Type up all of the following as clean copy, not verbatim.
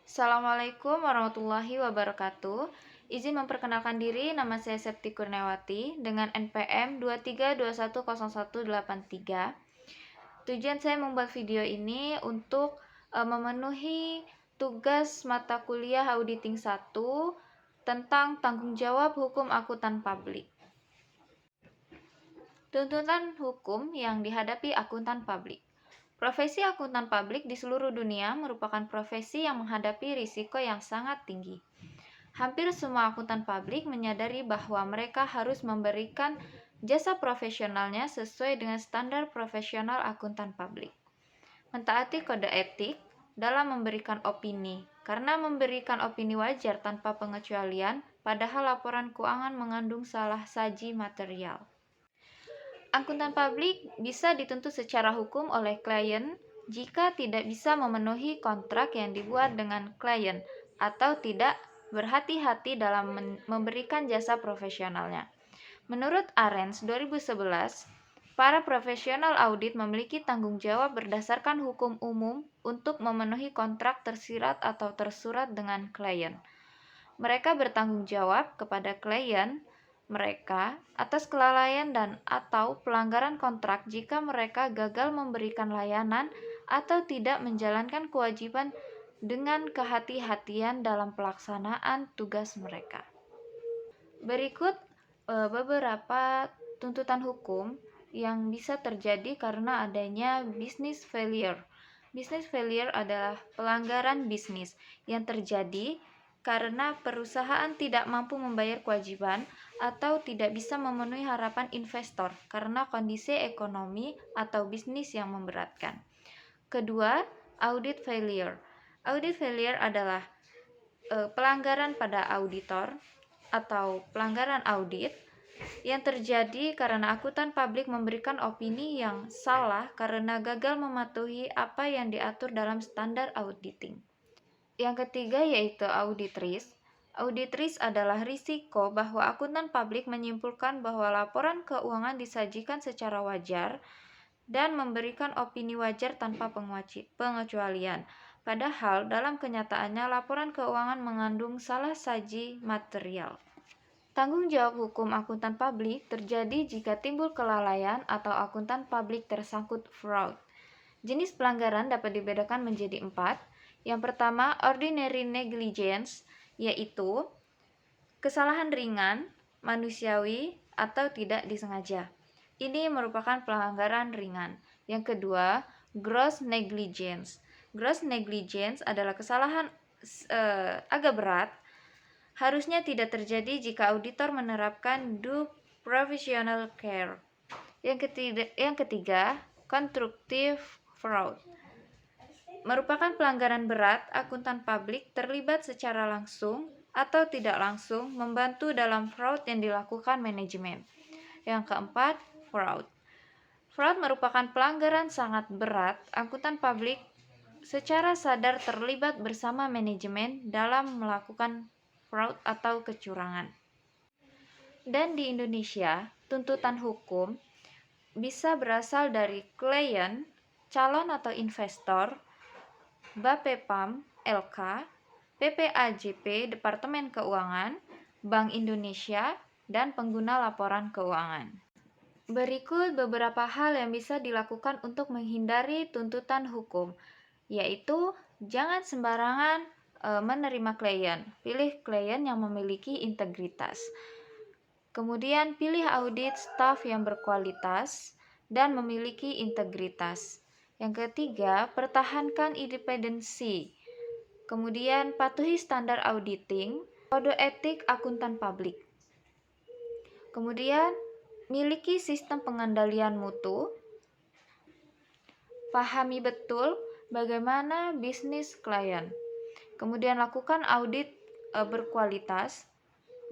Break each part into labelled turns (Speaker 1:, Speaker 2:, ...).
Speaker 1: Assalamualaikum warahmatullahi wabarakatuh. Izin memperkenalkan diri, nama saya Septi Kurniawati dengan NPM 232100183. Tujuan saya membuat video ini untuk memenuhi tugas mata kuliah Auditing 1 tentang tanggung jawab hukum akuntan publik. Tuntutan hukum yang dihadapi akuntan publik. Profesi akuntan publik di seluruh dunia merupakan profesi yang menghadapi risiko yang sangat tinggi. Hampir semua akuntan publik menyadari bahwa mereka harus memberikan jasa profesionalnya sesuai dengan standar profesional akuntan publik. Mentaati kode etik dalam memberikan opini, karena memberikan opini wajar tanpa pengecualian, padahal laporan keuangan mengandung salah saji material. Akuntan publik bisa dituntut secara hukum oleh klien jika tidak bisa memenuhi kontrak yang dibuat dengan klien atau tidak berhati-hati dalam memberikan jasa profesionalnya. Menurut Arens 2011, para profesional audit memiliki tanggung jawab berdasarkan hukum umum untuk memenuhi kontrak tersirat atau tersurat dengan klien. Mereka bertanggung jawab kepada klien mereka atas kelalaian dan atau pelanggaran kontrak jika mereka gagal memberikan layanan atau tidak menjalankan kewajiban dengan kehati-hatian dalam pelaksanaan tugas mereka. Berikut beberapa tuntutan hukum yang bisa terjadi karena adanya business failure. Business failure adalah pelanggaran bisnis yang terjadi karena perusahaan tidak mampu membayar kewajiban atau tidak bisa memenuhi harapan investor karena kondisi ekonomi atau bisnis yang memberatkan. Kedua, audit failure. Audit failure adalah pelanggaran pada auditor atau pelanggaran audit yang terjadi karena akuntan publik memberikan opini yang salah karena gagal mematuhi apa yang diatur dalam standar auditing. Yang ketiga yaitu audit risk. Audit risk adalah risiko bahwa akuntan publik menyimpulkan bahwa laporan keuangan disajikan secara wajar dan memberikan opini wajar tanpa pengecualian. Padahal dalam kenyataannya laporan keuangan mengandung salah saji material. Tanggung jawab hukum akuntan publik terjadi jika timbul kelalaian atau akuntan publik tersangkut fraud. Jenis pelanggaran dapat dibedakan menjadi 4. Yang pertama, ordinary negligence, yaitu kesalahan ringan, manusiawi, atau tidak disengaja. Ini merupakan pelanggaran ringan. Yang kedua, gross negligence. Gross negligence adalah kesalahan agak berat. Harusnya tidak terjadi jika auditor menerapkan due professional care. Yang ketiga, constructive fraud. Merupakan pelanggaran berat, akuntan publik terlibat secara langsung atau tidak langsung membantu dalam fraud yang dilakukan manajemen. Yang keempat, fraud. Fraud merupakan pelanggaran sangat berat, akuntan publik secara sadar terlibat bersama manajemen dalam melakukan fraud atau kecurangan. Dan di Indonesia, tuntutan hukum bisa berasal dari klien, calon atau investor, Bapepam LK, PPAJP Departemen Keuangan, Bank Indonesia, dan pengguna laporan keuangan. Berikut beberapa hal yang bisa dilakukan untuk menghindari tuntutan hukum, yaitu jangan sembarangan menerima klien. Pilih klien yang memiliki integritas. Kemudian pilih audit staf yang berkualitas dan memiliki integritas. Yang ketiga, pertahankan independensi. Kemudian patuhi standar auditing, kode etik akuntan publik. Kemudian miliki sistem pengendalian mutu. Pahami betul bagaimana bisnis klien. Kemudian lakukan audit berkualitas.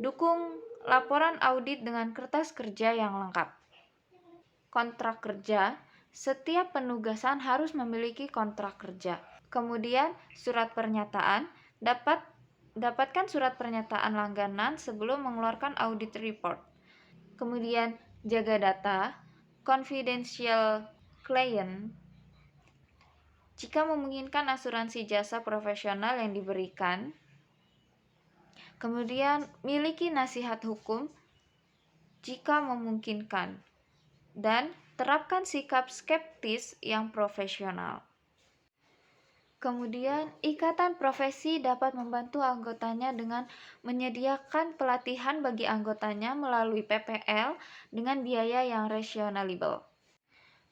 Speaker 1: Dukung laporan audit dengan kertas kerja yang lengkap. Kontrak kerja. Setiap penugasan harus memiliki kontrak kerja. Kemudian surat pernyataan. Dapatkan surat pernyataan langganan sebelum mengeluarkan audit report. Kemudian jaga data, confidential client, jika memungkinkan asuransi jasa profesional yang diberikan. Kemudian, miliki nasihat hukum jika memungkinkan, dan terapkan sikap skeptis yang profesional. Kemudian, ikatan profesi dapat membantu anggotanya dengan menyediakan pelatihan bagi anggotanya melalui PPL dengan biaya yang rasionalable.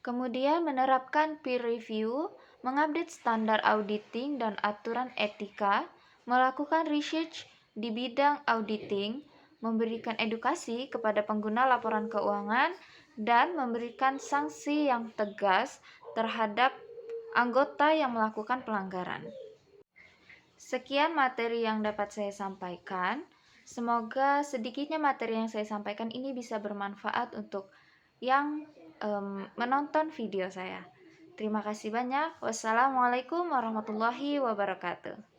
Speaker 1: Kemudian, menerapkan peer review, mengupdate standar auditing dan aturan etika, melakukan research di bidang auditing, memberikan edukasi kepada pengguna laporan keuangan, dan memberikan sanksi yang tegas terhadap anggota yang melakukan pelanggaran. Sekian materi yang dapat saya sampaikan. Semoga sedikitnya materi yang saya sampaikan ini bisa bermanfaat untuk yang menonton video saya. Terima kasih banyak. Wassalamualaikum warahmatullahi wabarakatuh.